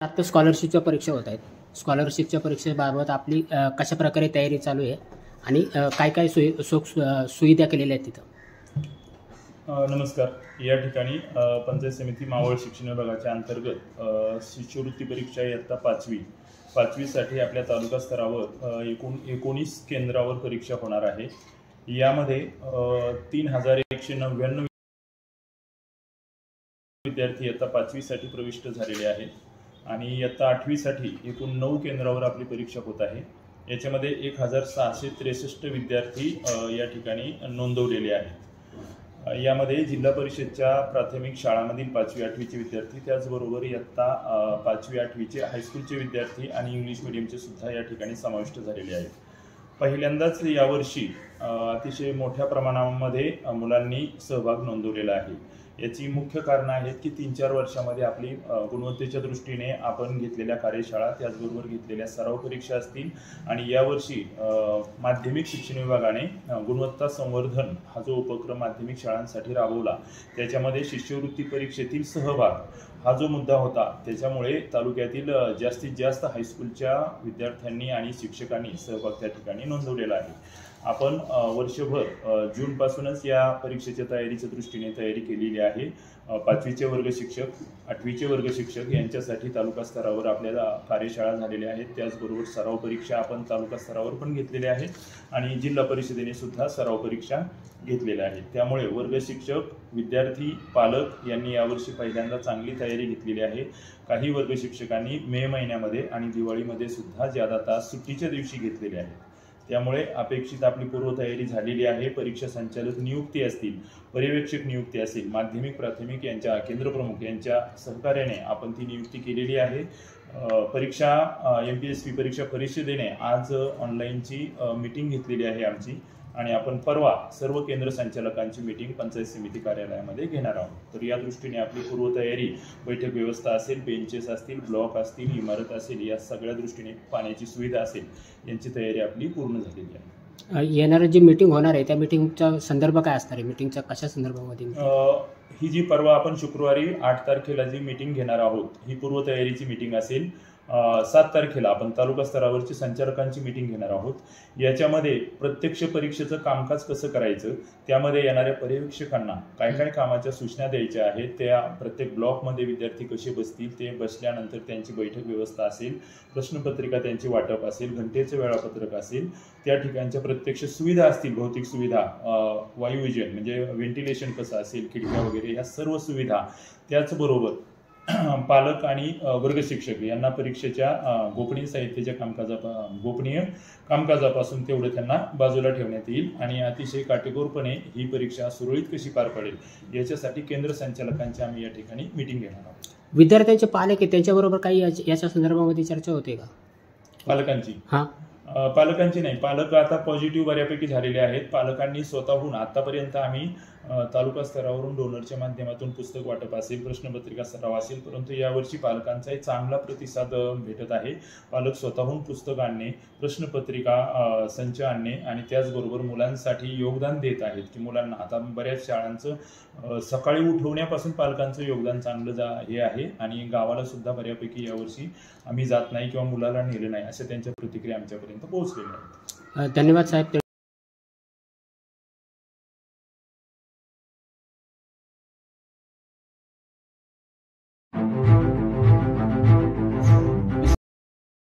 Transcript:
आता स्कॉलरशिपच्या परीक्षा होत आहेत. स्कॉलरशिपच्या परीक्षेबाबत आपली कशा प्रकारे तयारी चालू आहे आणि काय काय सुविधा केलेल्या आहेत तिथं? नमस्कार. या ठिकाणी पंचायत समिती मावळ शिक्षण विभागाच्या अंतर्गत शिष्यवृत्ती परीक्षा इयत्ता पाचवीसाठी आपल्या तालुका स्तरावर एकूण 19 केंद्रावर परीक्षा होणार आहे. यामध्ये 3199 विद्यार्थी इयत्ता 5वीसाठी प्रविष्ट झालेले आहेत आणि इयत्ता 8वीसाठी एकूण 9 केंद्रावर आपली परीक्षा होत आहे. याच्यामध्ये 1663 विद्यार्थी या ठिकाणी नोंदवलेले आहेत. यामध्ये जिल्हा परिषदच्या प्राथमिक शाळांमधील 5वी 8वीचे विद्यार्थी, त्याचबरोबर इयत्ता 5वी 8वीचे हायस्कूलचे विद्यार्थी आणि इंग्लिश मीडियमचे सुद्धा या ठिकाणी समाविष्ट झालेले आहेत. पहिल्यांदाच यावर्षी अतिशय मोठ्या प्रमाणामध्ये मुलांनी सहभाग नोंदवलेला आहे. याची मुख्य कारणं आहेत की 3-4 वर्षामध्ये आपली गुणवत्तेच्या दृष्टीने आपण घेतलेल्या कार्यशाळा, त्याचबरोबर घेतलेल्या सराव परीक्षा असतील आणि यावर्षी माध्यमिक शिक्षण विभागाने गुणवत्ता संवर्धन हा जो उपक्रम माध्यमिक शाळांसाठी राबवला, त्याच्यामध्ये शिष्यवृत्ती परीक्षेतील सहभाग हा जो मुद्दा होता, त्याच्यामुळे तालुक्यातील जास्तीत जास्त हायस्कूलच्या विद्यार्थ्यांनी आणि शिक्षकांनी सहभाग त्या ठिकाणी नोंदवलेला आहे. आपण वर्षभर जूनपासूनच या परीक्षेच्या तयारीच्या दृष्टीने तयारी केलेली आहे. 5वीचे वर्ग शिक्षक, 8वीचे वर्ग शिक्षक यांच्यासाठी तालुका स्तरावर आपल्याला कार्यशाळा झालेल्या आहेत. त्याचबरोबर सराव परीक्षा आपण तालुका स्तरावर पण घेतलेल्या आहेत आणि जिल्हा परिषदेने सुद्धा सराव परीक्षा घेतलेल्या आहेत. त्यामुळे वर्ग शिक्षक, विद्यार्थी, पालक यांनी यावर्षी पहिल्यांदा चांगली तयारी घेतलेली आहे. काही वर्ग शिक्षकांनी मे महिन्यामध्ये आणि दिवाळीमध्ये सुद्धा ज्यादा तास सुट्टीच्या दिवशी घेतलेले आहेत. त्यामुळे अपेक्षित आपली पूर्वतयारी झालेली आहे. परीक्षा संचालक नियुक्ती असतील, पर्यवेक्षक नियुक्ती असेल, माध्यमिक प्राथमिक यांच्या केंद्रप्रमुख यांच्या सहकार्याने आपण ती नियुक्ती केलेली आहे. परीक्षा MPSP परीक्षा परिषदेने आज ऑनलाईनची मीटिंग घेतलेली आहे आमची आणि आपण परवा सर्व केंद्र संचालकांची मीटिंग पंचायत समिती कार्यालयामध्ये घेणार आहोत. तर या दृष्टीने आपली पूर्वतयारी, बैठक व्यवस्था असेल, बेंचेस असतील, ब्लॉक असतील, इमारत असेल, या सगळ्या दृष्टीने पाण्याची सुविधा असेल, यांची तयारी आपली पूर्ण झालेली आहे. येणारं जी मीटिंग होणार आहे त्या मीटिंगचा संदर्भ काय असणार आहे? मीटिंगच्या कशा संदर्भामध्ये? ही जी परवा आपण शुक्रवारी 8 तारखेला जी मीटिंग घेणार आहोत, ही पूर्वतयारीची मीटिंग असेल. 7 तारखेला आपण तालुका स्तरावरची संचालकांची मीटिंग घेणार आहोत. याच्यामध्ये प्रत्यक्ष परीक्षेचं कामकाज कसं करायचं, त्यामध्ये येणाऱ्या पर्यवेक्षकांना काय काय कामाच्या सूचना द्यायच्या आहेत, त्या प्रत्येक ब्लॉकमध्ये विद्यार्थी कसे बसतील, ते बसल्यानंतर त्यांची बैठक व्यवस्था असेल, प्रश्नपत्रिका त्यांची वाटप असेल, घंटेचं वेळापत्रक असेल, त्या ठिकाणच्या प्रत्यक्ष सुविधा असतील, भौतिक सुविधा, वायुविजन म्हणजे व्हेंटिलेशन कसं असेल, खिडक्या वगैरे, ह्या सर्व सुविधा. त्याचबरोबर पालक आणि वर्ग शिक्षक यांना परीक्षेच्या गोपनीय कामकाजापासून तेवढं त्यांना बाजूला ठेवण्यात येईल आणि अतिशय काटेकोरपणे ही परीक्षा सुरळीत कशी पार पडेल याच्यासाठी केंद्र संचालकांची आम्ही या ठिकाणी मीटिंग घेणार आहोत. विद्यार्थ्यांचे पालक आहे त्यांच्याबरोबर काही याच्या संदर्भामध्ये चर्चा होते का? पालकांची पालकांची नाही, पालक आता पॉझिटिव्ह बऱ्यापैकी झालेले आहेत. पालकांनी स्वतःहून आतापर्यंत आम्ही तालुका स्तरावरून डोनरच्या माध्यमातून पुस्तक वाटप असेल, प्रश्नपत्रिका सराव असेल, परंतु यावर्षी पालकांचाही चांगला प्रतिसाद भेटत आहे. पालक स्वतःहून पुस्तक आणणे, प्रश्नपत्रिका संच आणणे आणि त्याचबरोबर मुलांसाठी योगदान देत आहेत की मुलांना आता बऱ्याच शाळांचं सकाळी उठवण्यापासून पालकांचं योगदान चांगलं हे आहे आणि गावाला सुद्धा बऱ्यापैकी यावर्षी आम्ही जात नाही किंवा मुलाला नेलं नाही, अशा त्यांच्या प्रतिक्रिया आमच्यापर्यंत पोहोचलेल्या आहेत. धन्यवाद साहेब.